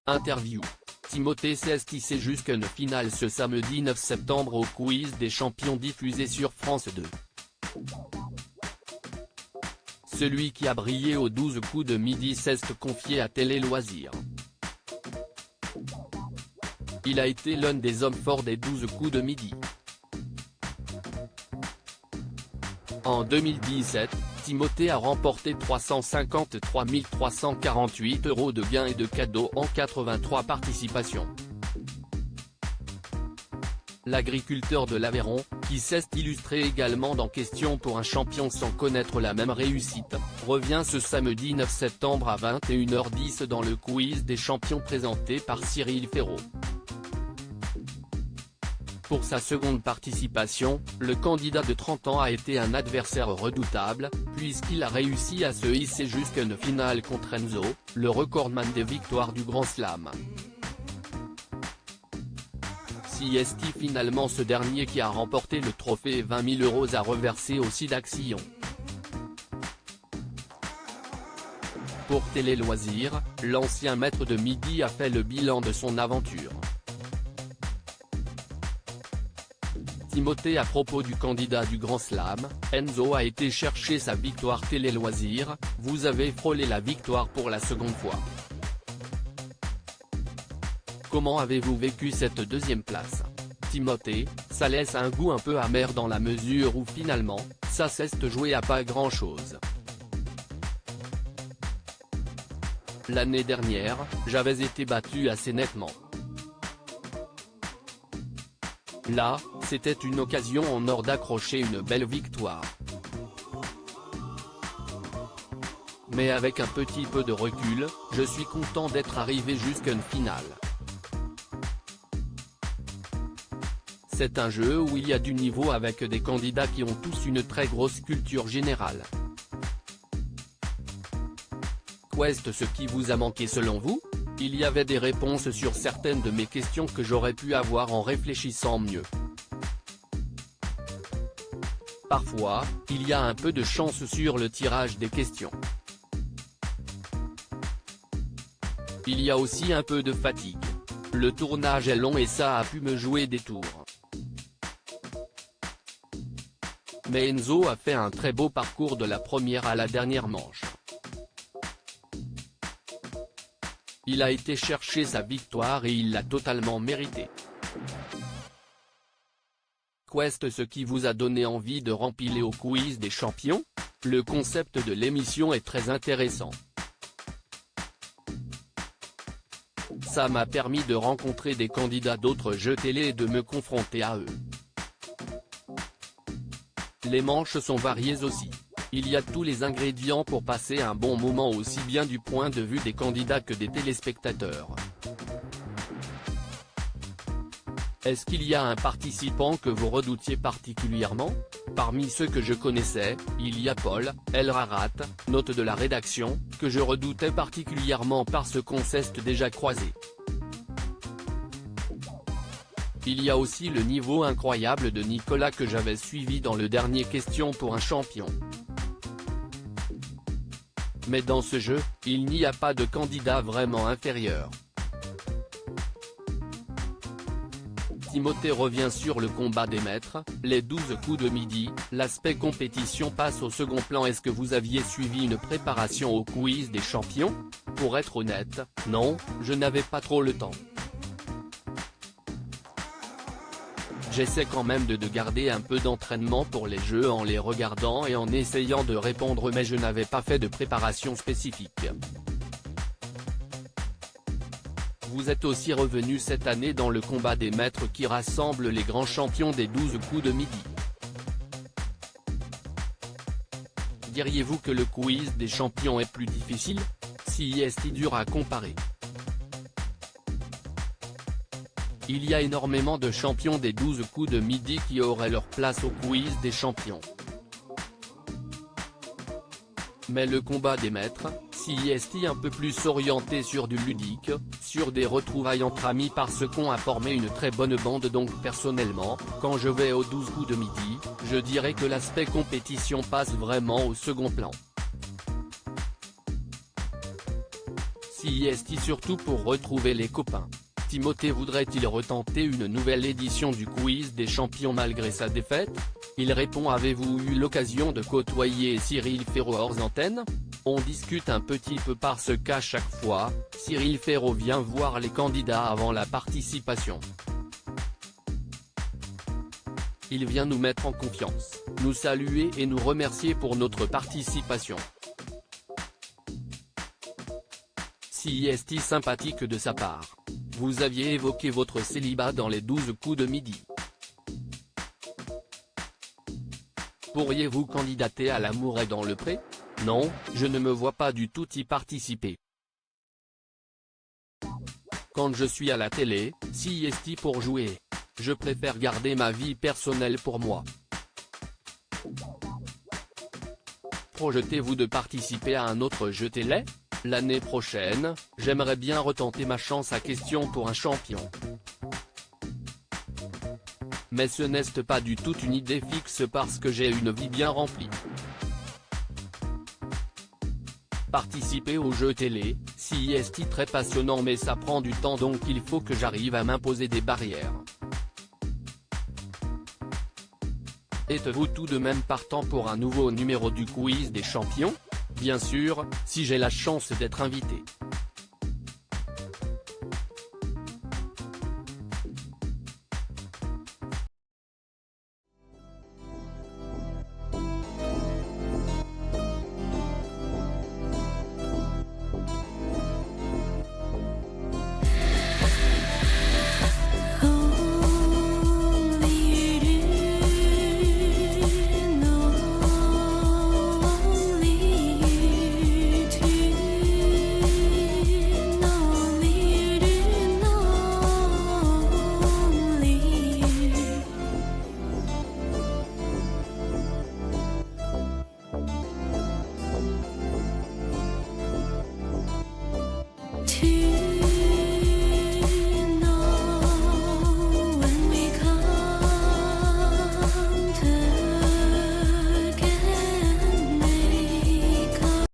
Interview. Timothée Cesti jusqu'à une finale ce samedi 9 septembre au quiz des champions diffusé sur France 2. Celui qui a brillé aux 12 coups de midi s'est confié à Télé Loisirs. Il a été l'un des hommes forts des 12 coups de midi. En 2017, Timothée a remporté 353 348 € de gains et de cadeaux en 83 participations. L'agriculteur de l'Aveyron, qui s'est illustré également dans Question pour un champion sans connaître la même réussite, revient ce samedi 9 septembre à 21h10 dans le quiz des champions présenté par Cyril Ferraud. Pour sa seconde participation, le candidat de 30 ans a été un adversaire redoutable, puisqu'il a réussi à se hisser jusqu'à une finale contre Enzo, le recordman des victoires du Grand Slam. C'est finalement ce dernier qui a remporté le trophée et 20 000 € à reverser au Sidaction. Pour Télé Loisirs, l'ancien maître de midi a fait le bilan de son aventure. Timothée. À propos du candidat du Grand Slam, Enzo a été chercher sa victoire. Télé Loisirs, vous avez frôlé la victoire pour la seconde fois. Comment avez-vous vécu cette deuxième place? Timothée, ça laisse un goût un peu amer dans la mesure où finalement, ça s'est joué à pas grand-chose. L'année dernière, j'avais été battu assez nettement. Là, c'était une occasion en or d'accrocher une belle victoire. Mais avec un petit peu de recul, je suis content d'être arrivé jusqu'à une finale. C'est un jeu où il y a du niveau avec des candidats qui ont tous une très grosse culture générale. Qu'est ce qui vous a manqué selon vous? Il y avait des réponses sur certaines de mes questions que j'aurais pu avoir en réfléchissant mieux. Parfois, il y a un peu de chance sur le tirage des questions. Il y a aussi un peu de fatigue. Le tournage est long et ça a pu me jouer des tours. Mais Enzo a fait un très beau parcours de la première à la dernière manche. Il a été chercher sa victoire et il l'a totalement méritée. Qu'est ce qui vous a donné envie de rempiler au quiz des champions? Le concept de l'émission est très intéressant. Ça m'a permis de rencontrer des candidats d'autres jeux télé et de me confronter à eux. Les manches sont variées aussi. Il y a tous les ingrédients pour passer un bon moment aussi bien du point de vue des candidats que des téléspectateurs. Est-ce qu'il y a un participant que vous redoutiez particulièrement? Parmi ceux que je connaissais, il y a Paul, El Rarat, note de la rédaction, que je redoutais particulièrement parce qu'on s'est déjà croisé. Il y a aussi le niveau incroyable de Nicolas que j'avais suivi dans le dernier Question pour un champion. Mais dans ce jeu, il n'y a pas de candidat vraiment inférieur. Timothée revient sur le combat des maîtres, les 12 coups de midi, l'aspect compétition passe au second plan. Est-ce que vous aviez suivi une préparation au quiz des champions? Pour être honnête, non, je n'avais pas trop le temps. J'essaie quand même de garder un peu d'entraînement pour les jeux en les regardant et en essayant de répondre, mais je n'avais pas fait de préparation spécifique. Vous êtes aussi revenu cette année dans le combat des maîtres qui rassemble les grands champions des 12 coups de midi. Diriez-vous que le quiz des champions est plus difficile? Si est-il dur à comparer? Il y a énormément de champions des 12 coups de midi qui auraient leur place au quiz des champions. Mais le combat des maîtres, si est un peu plus orienté sur du ludique, sur des retrouvailles entre amis parce qu'on a formé une très bonne bande. Donc personnellement, quand je vais aux 12 coups de midi, je dirais que l'aspect compétition passe vraiment au second plan. CIST surtout pour retrouver les copains. Timothée voudrait-il retenter une nouvelle édition du quiz des champions malgré sa défaite? Il répond: avez-vous eu l'occasion de côtoyer Cyril Ferraud hors antenne? On discute un petit peu parce qu'à chaque fois, Cyril Ferraud vient voir les candidats avant la participation. Il vient nous mettre en confiance, nous saluer et nous remercier pour notre participation. CIST sympathique de sa part. Vous aviez évoqué votre célibat dans les 12 coups de midi. Pourriez-vous candidater à L'amour est dans le pré? Non, je ne me vois pas du tout y participer. Quand je suis à la télé, CIST pour jouer. Je préfère garder ma vie personnelle pour moi. Projetez-vous de participer à un autre jeu télé? L'année prochaine, j'aimerais bien retenter ma chance à Question pour un champion. Mais ce n'est pas du tout une idée fixe parce que j'ai une vie bien remplie. Participer aux jeux télé, CIST très passionnant mais ça prend du temps donc il faut que j'arrive à m'imposer des barrières. Êtes-vous tout de même partant pour un nouveau numéro du quiz des champions? Bien sûr, si j'ai la chance d'être invité.